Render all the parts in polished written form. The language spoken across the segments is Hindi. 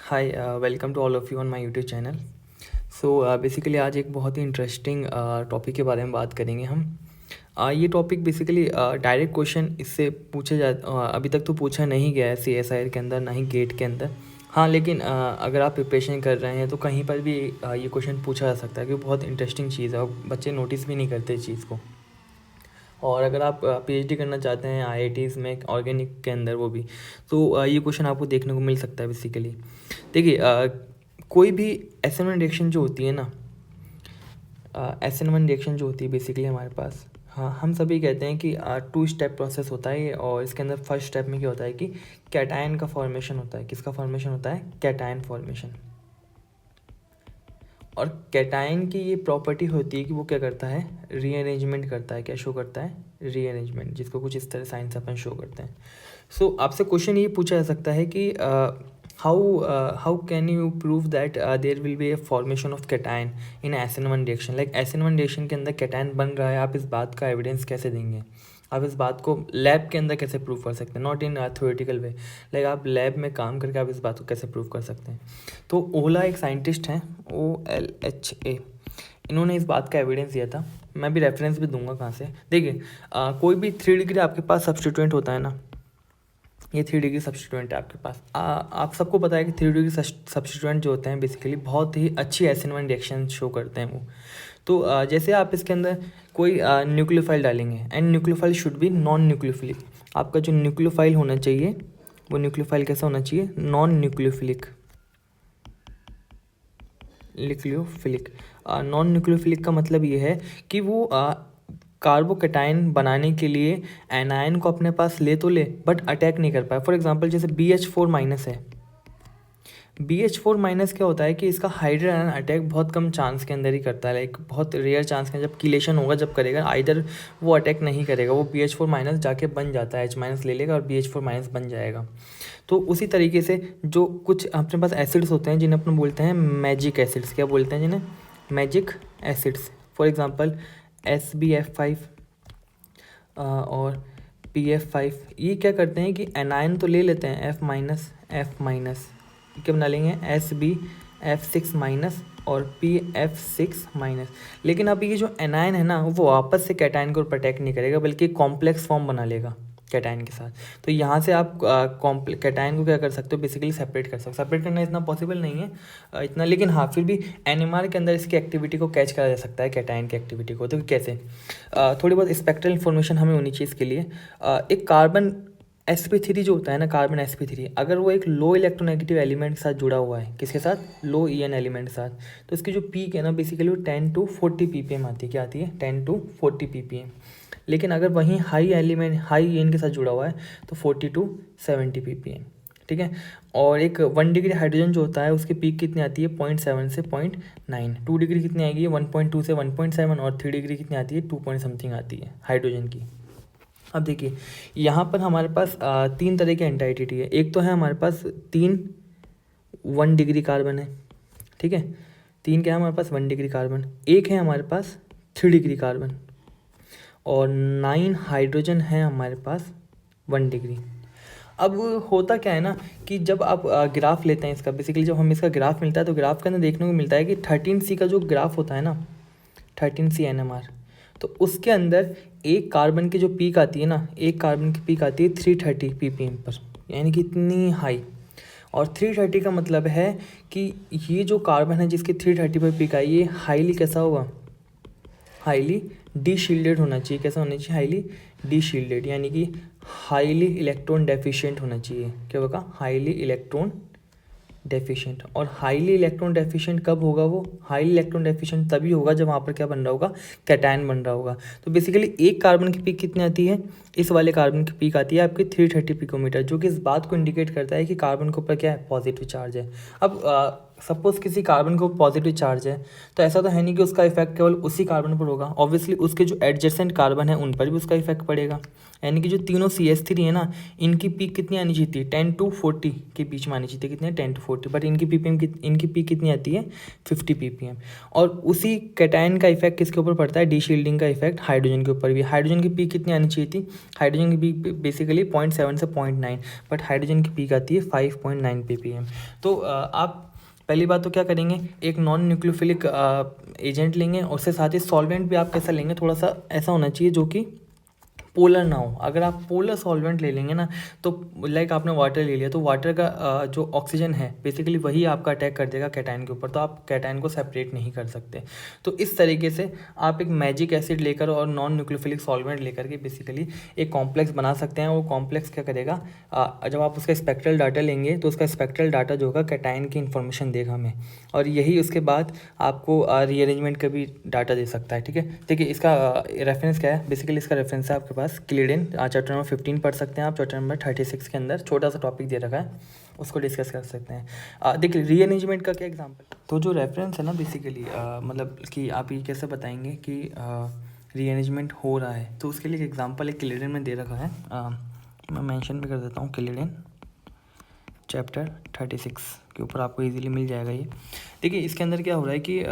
Hi, welcome to all of you on my YouTube channel. So basically आज एक बहुत ही इंटरेस्टिंग टॉपिक के बारे में बात करेंगे हम। ये टॉपिक बेसिकली डायरेक्ट क्वेश्चन इससे पूछे अभी तक तो पूछा नहीं गया है CSIR के अंदर, ना ही गेट के अंदर। हाँ, लेकिन अगर आप प्रिपरेशन कर रहे हैं तो कहीं पर भी ये क्वेश्चन पूछा जा सकता है, क्योंकि बहुत इंटरेस्टिंग चीज़ है और बच्चे नोटिस भी नहीं करते इस चीज़ को। और अगर आप PhD करना चाहते हैं IITs में ऑर्गेनिक के अंदर, वो भी तो ये क्वेश्चन आपको देखने को मिल सकता है बेसिकली। देखिए, कोई भी SN1 रिएक्शन जो होती है ना, SN1 रिएक्शन जो होती है बेसिकली हमारे पास, हाँ, हम सभी कहते हैं कि 2 स्टेप प्रोसेस होता है। और इसके अंदर फर्स्ट स्टेप में क्या होता है कि कैटायन का फॉर्मेशन होता है। किसका फॉर्मेशन होता है? Cation formation. और कैटायन की ये प्रॉपर्टी होती है कि वो क्या करता है? रीअरेंजमेंट करता है। क्या शो करता है? रीअरेंजमेंट, जिसको कुछ इस तरह साइन से अपन शो करते हैं। सो आपसे क्वेश्चन ये पूछा जा सकता है कि how can you prove that there will be a formation of cation in SN1 reaction. Like SN1 reaction के अंदर कैटायन बन रहा है, आप इस बात का एविडेंस कैसे देंगे? आप इस बात को लैब के अंदर कैसे प्रूव कर सकते हैं? Not in theoretical way. Like आप लैब में काम करके आप इस बात को कैसे प्रूव कर सकते हैं? तो ओला एक साइंटिस्ट हैं, OLHA, इन्होंने इस बात का एविडेंस दिया था। मैं भी रेफरेंस भी दूंगा कहाँ से। देखिए, कोई भी 3 डिग्री आपके पास सब्स्टिट्यूएंट होता है ना, ये 3 डिग्री सब्स्टिट्यूएंट है आपके पास। आप सबको पता है कि 3 डिग्री सब्स्टिट्यूएंट जो होते हैं बेसिकली बहुत ही अच्छी SN1 रिएक्शन शो करते हैं वो। तो जैसे आप इसके अंदर कोई न्यूक्लियोफाइल डालेंगे, and nucleophile should be non nucleophilic. आपका जो न्यूक्लियोफाइल होना चाहिए वो न्यूक्लियोफाइल कैसा होना चाहिए? Non nucleophilic. Nucleophilic, non nucleophilic का मतलब ये है कि वो कार्बोकैटायन बनाने के लिए एनायन को अपने पास ले तो ले, बट अटैक नहीं कर पाए। फॉर एग्जांपल जैसे BH4 माइनस है। BH4 माइनस क्या होता है कि इसका हाइड्रोजन आयन अटैक बहुत कम चांस के अंदर ही करता है। लाइक बहुत रेयर चांस के, जब किलेशन होगा जब करेगा, आइदर वो अटैक नहीं करेगा, वो BH4 माइनस जाके बन जाता है, H माइनस ले लेगा और BH4 माइनस बन जाएगा। तो उसी तरीके से जो कुछ अपने पास एसिड्स होते हैं जिन्हें अपन बोलते हैं मैजिक एसिड्स। क्या बोलते हैं जिन्हें? Magic acids. For example SbF5 और PF5, ये क्या करते हैं कि एनायन तो ले लेते हैं F माइनस F माइनस, क्या बना लेंगे? SbF6 माइनस और PF6 माइनस। लेकिन अब ये जो एनायन है ना, वो वापस से कैटायन को प्रोटेक्ट नहीं करेगा, बल्कि कॉम्प्लेक्स फॉर्म बना लेगा कैटायन के साथ। तो यहाँ से आप कैटायन को क्या कर सकते हो? बेसिकली सेपरेट कर सकते हो। सेपरेट करना इतना पॉसिबल नहीं है इतना, लेकिन हाँ, फिर भी NMR के अंदर इसकी एक्टिविटी को कैच करा जा सकता है, कैटायन की एक्टिविटी को। तो कैसे? थोड़ी बहुत स्पेक्ट्रल इन्फॉर्मेशन हमें होनी चाहिए इसके लिए। एक कार्बन sp3 जो होता है ना, कार्बन sp3, अगर वो एक लो इलेक्ट्रोनेगेटिव एलिमेंट के साथ जुड़ा हुआ है, किसके साथ? लो EN एलिमेंट के साथ, तो इसकी जो पीक है ना बेसिकली वो 10 to 40 ppm आती है। क्या आती है? 10 to 40 ppm। लेकिन अगर वहीं हाई एलिमेंट हाई EN के साथ जुड़ा हुआ है तो 40 to 70 ppm। ठीक है। और एक 1 डिग्री हाइड्रोजन जो होता है उसकी पीक कितनी आती है? 0.7 से 0.9। 2 डिग्री कितनी आएगी? 1.2 से 1.7। और 3 डिग्री कितनी आती है? 2 पॉइंट समथिंग आती है हाइड्रोजन की। अब देखिए, यहाँ पर हमारे पास 3 तरह के एंटाइटी है। एक तो है हमारे पास 3 1 डिग्री कार्बन है। ठीक है, 3 क्या है हमारे पास? 1 डिग्री कार्बन। एक है हमारे पास 3 डिग्री कार्बन, और 9 हाइड्रोजन है हमारे पास 1 डिग्री। अब होता क्या है ना कि जब आप ग्राफ लेते हैं इसका, बेसिकली जब हमें इसका ग्राफ मिलता है तो ग्राफ के अंदर देखने को मिलता है कि 13C का जो ग्राफ होता है ना, 13C NMR, तो उसके अंदर एक कार्बन की जो पीक आती है ना, एक कार्बन की पीक आती है 330 ppm पर, यानी कि इतनी हाई। और 330 का मतलब है कि ये जो कार्बन है जिसकी 330 पर पीक आई, ये हाईली कैसा होगा? हाईली डी शील्डेड होना चाहिए। कैसा होना चाहिए? हाईली डी शील्डेड, यानी कि हाईली इलेक्ट्रॉन डेफिशिएंट होना चाहिए। क्या होगा? Highly electron deficient. और हाईली इलेक्ट्रॉन डेफिशिएंट कब होगा? वो हाईली इलेक्ट्रॉन डेफिशिएंट तभी होगा जब वहाँ पर क्या बन रहा होगा? कैटायन बन रहा होगा। तो बेसिकली एक कार्बन की पीक कितनी आती है? इस वाले कार्बन की पीक आती है आपकी 330 पिकोमीटर, जो कि इस बात को इंडिकेट करता है कि कार्बन के ऊपर क्या है? पॉजिटिव चार्ज है। अब सपोज किसी कार्बन को पॉजिटिव चार्ज है, तो ऐसा तो है नहीं कि उसका इफेक्ट केवल उसी कार्बन पर होगा, ऑब्वियसली उसके जो एडजेसेंट कार्बन है उन पर भी उसका इफेक्ट पड़ेगा। यानी कि जो तीनों CH3 है ना, इनकी पीक कितनी आनी चाहिए थी, 10 to 40 के बीच में आनी चाहिए थी, कितने 10 to 40, बट इनकी इनकी पीक कितनी आती है 50 ppm। और उसी कैटायन का इफेक्ट किसके ऊपर पड़ता है, डी शील्डिंग का इफेक्ट हाइड्रोजन के ऊपर भी। हाइड्रोजन की पीक कितनी आनी चाहिए थी, हाइड्रोजन की पीक बेसिकली 0.7 से 0.9, बट हाइड्रोजन की पीक आती है 5.9 ppm। तो आप पहली बात तो क्या करेंगे, एक नॉन न्यूक्लियोफिलिक एजेंट लेंगे, और उसके साथ ही सॉल्वेंट भी आप कैसा लेंगे, थोड़ा सा ऐसा होना चाहिए जो कि पोलर ना हो। अगर आप पोलर सॉल्वेंट ले लेंगे ना, तो लाइक आपने वाटर ले लिया, तो वाटर का जो ऑक्सीजन है बेसिकली वही आपका अटैक कर देगा कैटायन के ऊपर, तो आप कैटायन को सेपरेट नहीं कर सकते। तो इस तरीके से आप एक मैजिक एसिड लेकर और नॉन न्यूक्लियोफिलिक सॉल्वेंट लेकर के बेसिकली एक कॉम्प्लेक्स बना सकते हैं। वो कॉम्प्लेक्स क्या करेगा, जब आप उसका स्पेक्ट्रल डाटा लेंगे तो उसका स्पेक्ट्रल डाटा जो होगा कैटायन की इन्फॉर्मेशन देगा हमें, और यही उसके बाद आपको रीअरेंजमेंट का भी डाटा दे सकता है। ठीक है, देखिए इसका रेफरेंस क्या है, बेसिकली इसका रेफरेंस है आपके पास क्लिडेन, चैप्टर नंबर 15 पढ़ सकते हैं आप, चैप्टर नंबर 36 के अंदर छोटा सा टॉपिक दे रखा है, उसको डिस्कस कर सकते हैं। देखिए रीअरेंजमेंट का क्या एग्जांपल, तो जो रेफरेंस है ना बेसिकली मतलब कि आप ये कैसे बताएंगे कि रीअरेंजमेंट हो रहा है, तो उसके लिए एक एग्जांपल एक क्लिडेन में दे रखा है। मैं मेंशन भी कर देता हूँ, क्लिडेन चैप्टर 36 के ऊपर आपको इजीली मिल जाएगा ये। देखिए इसके अंदर क्या हो रहा है कि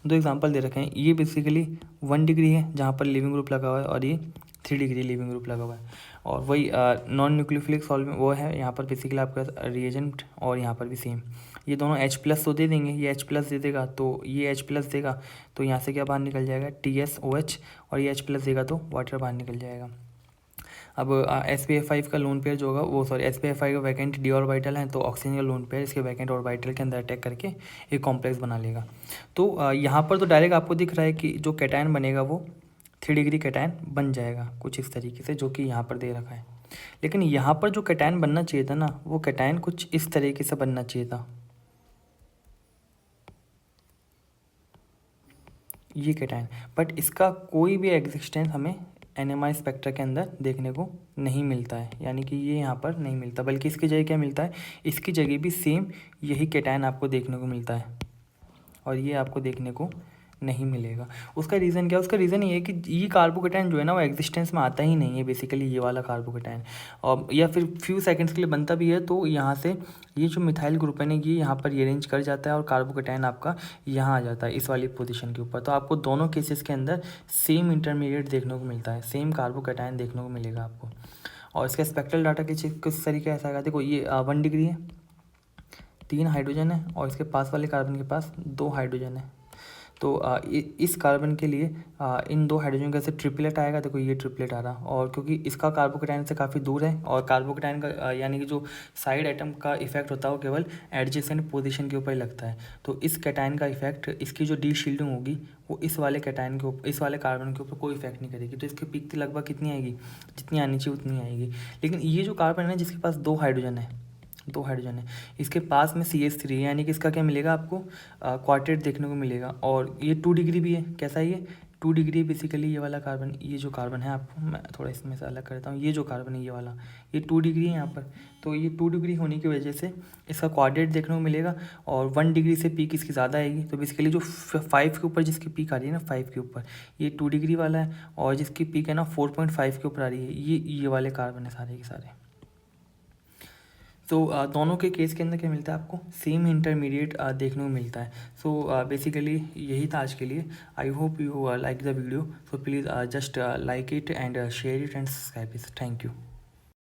दो एग्जांपल दे रखे हैं। ये बेसिकली 1 डिग्री है जहाँ पर लिविंग ग्रुप लगा हुआ है, और ये 3 डिग्री लिविंग ग्रुप लगा हुआ है। और वही नॉन न्यूक्लियोफिलिक सॉल्वेंट वो है, यहाँ पर बेसिकली आपका रिएजेंट, और यहाँ पर भी सेम, ये दोनों H+ तो दे देंगे, ये H+ दे देगा तो ये H+ देगा, तो यहाँ से क्या बाहर निकल जाएगा TSOH, और ये H+ देगा तो वाटर बाहर निकल जाएगा। अब sp5 का लोन पेयर जो होगा वो, सॉरी sp5 का वैकेंट d ऑर्बिटल है, तो ऑक्सीजन का लोन पेयर इसके वैकेंट ऑर्बिटल के अंदर अटैक करके एक कॉम्प्लेक्स बना लेगा। तो यहाँ पर तो डायरेक्ट आपको दिख रहा है कि जो कैटायन बनेगा वो 3 डिग्री कैटायन बन जाएगा कुछ इस तरीके से, जो कि यहाँ पर दे रखा है। लेकिन यहाँ पर जो कैटायन बनना चाहिए था ना, वो कैटायन कुछ इस तरीके से बनना चाहिए था, ये कैटायन, बट इसका कोई भी एग्जिस्टेंस हमें NMR स्पेक्ट्रा के अंदर देखने को नहीं मिलता है, यानी कि ये यहाँ पर नहीं मिलता, बल्कि इसकी जगह क्या मिलता है, इसकी जगह भी सेम यही कैटायन आपको देखने को मिलता है, और ये आपको देखने को नहीं मिलेगा। उसका रीज़न क्या है, उसका रीज़न ये है कि ये कार्बोकेटायन जो है ना वो एग्जिस्टेंस में आता ही नहीं है बेसिकली, ये वाला कार्बोकेटायन, और या फिर फ्यू सेकंड्स के लिए बनता भी है, तो यहाँ से ये जो मिथाइल ग्रुप है ना ये यहाँ पर रीअरेंज कर जाता है, और कार्बोकेटायन आपका यहाँ आ जाता है इस वाली पोजीशन के ऊपर। तो आपको दोनों केसेस के अंदर सेम इंटरमीडिएट देखने को मिलता है, सेम कार्बोकेटायन देखने को मिलेगा आपको। और इसका स्पेक्ट्रल डाटा किस तरीके ऐसा आएगा, देखो ये 1 डिग्री है, 3 हाइड्रोजन है, और इसके पास वाले कार्बन के पास 2 हाइड्रोजन है। तो इस कार्बन के लिए इन 2 हाइड्रोजन का से ट्रिपलेट आएगा, देखो ये ट्रिपलेट आ रहा, और क्योंकि इसका कार्बोकेटायन से काफ़ी दूर है, और कार्बोकेटायन का यानी कि जो साइड एटम का इफेक्ट होता है वो केवल एडजेसेंट पोजीशन के ऊपर ही लगता है। तो इस कैटायन का इफेक्ट, इसकी जो डी शील्डिंग होगी वो इस वाले कैटायन के ऊपर, इस वाले कार्बन के ऊपर कोई इफेक्ट नहीं करेगी, तो इसकी पीक लगभग कितनी आएगी, जितनी आनी चाहिए उतनी आएगी। लेकिन ये जो कार्बन है जिसके पास 2 हाइड्रोजन है, इसके पास में CH3 है, यानी कि इसका क्या मिलेगा आपको, क्वार्टेट देखने को मिलेगा, और ये 2 डिग्री भी है। कैसा है ये 2 डिग्री बेसिकली, ये वाला कार्बन, ये जो कार्बन है, आपको मैं थोड़ा इसमें से अलग करता हूँ, ये जो कार्बन है ये वाला, ये 2 डिग्री है यहाँ पर। तो ये 2 डिग्री होने की वजह से इसका क्वाड्रेट देखने को मिलेगा, और 1 डिग्री से पीक इसकी ज़्यादा आएगी। तो बेसिकली जो 5 के ऊपर जिसकी पीक आ रही है ना, 5 के ऊपर ये 2 डिग्री वाला है, और जिसकी पीक है ना 4.5 के ऊपर आ रही है, ये वाले कार्बन है सारे के सारे। तो दोनों के केस के अंदर क्या मिलता है आपको, सेम इंटरमीडिएट देखने को मिलता है। सो बेसिकली यही था आज के लिए। I hope you like the video, so please just like it and share it and subscribe it. Thank you.